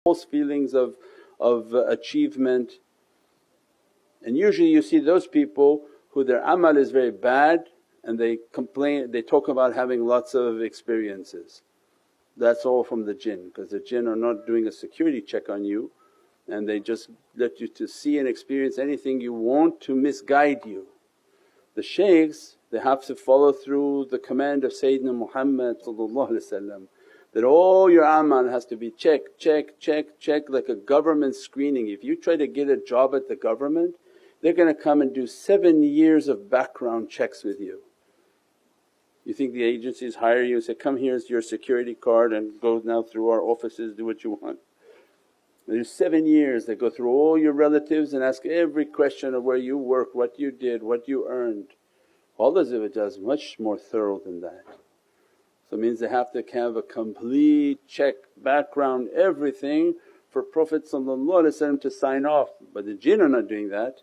false feelings of achievement. And usually you see those people who their amal is very bad and they complain, they talk about having lots of experiences. That's all from the jinn, because the jinn are not doing a security check on you and they just let you to see and experience anything you want to misguide you. The shaykhs, they have to follow through the command of Sayyidina Muhammad that all your amal has to be check, like a government screening. If you try to get a job at the government, they're going to come and do 7 years of background checks with you. You think the agencies hire you and say, come here's your security card and go now through our offices, do what you want. There's 7 years, they go through all your relatives and ask every question of where you worked, what you did, what you earned. Allah is much more thorough than that. So it means they have to have a complete check, background, everything for Prophet to sign off. But the jinn are not doing that.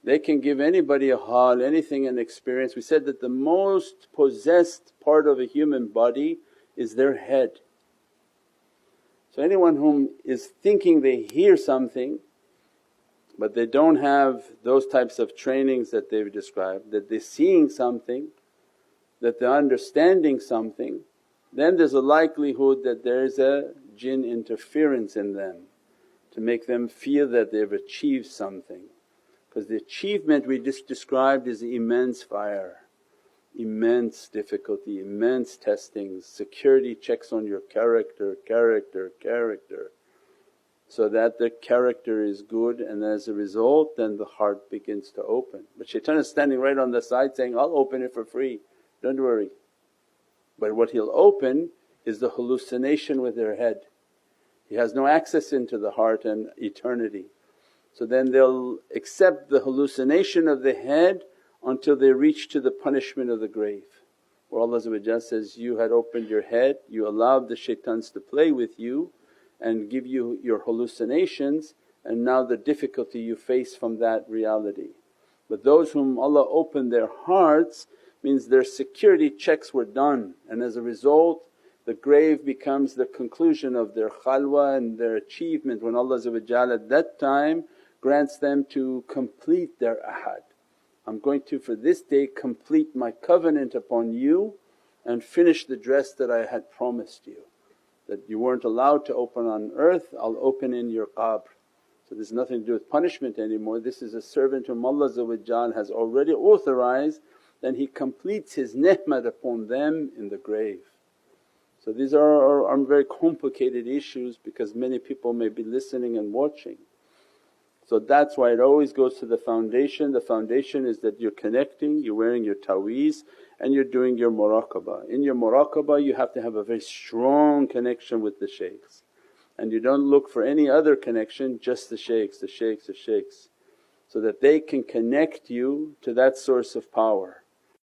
They can give anybody a hal, anything, an experience. We said that the most possessed part of a human body is their head. So anyone whom is thinking they hear something but they don't have those types of trainings that they've described, that they're seeing something, that they're understanding something, then there's a likelihood that there's a jinn interference in them to make them feel that they've achieved something. Because the achievement we just described is immense fire, immense difficulty, immense testings, security checks on your character, so that the character is good, and as a result then the heart begins to open. But Shaytan is standing right on the side saying, I'll open it for free, don't worry. But what he'll open is the hallucination with their head. He has no access into the heart and eternity. So then they'll accept the hallucination of the head until they reach to the punishment of the grave, where Allah says, you had opened your head, you allowed the shaitans to play with you and give you your hallucinations, and now the difficulty you face from that reality. But those whom Allah opened their hearts means their security checks were done, and as a result the grave becomes the conclusion of their khalwa and their achievement, when Allah at that time grants them to complete their ahad. I'm going to for this day complete my covenant upon you and finish the dress that I had promised you, that you weren't allowed to open on earth, I'll open in your qabr. So this has nothing to do with punishment anymore, this is a servant whom Allah has already authorized, then He completes His ni'mat upon them in the grave. So these are very complicated issues because many people may be listening and watching. So that's why it always goes to the foundation. The foundation is that you're connecting, you're wearing your taweez and you're doing your muraqabah. In your muraqabah you have to have a very strong connection with the shaykhs, and you don't look for any other connection, just the shaykhs, so that they can connect you to that source of power.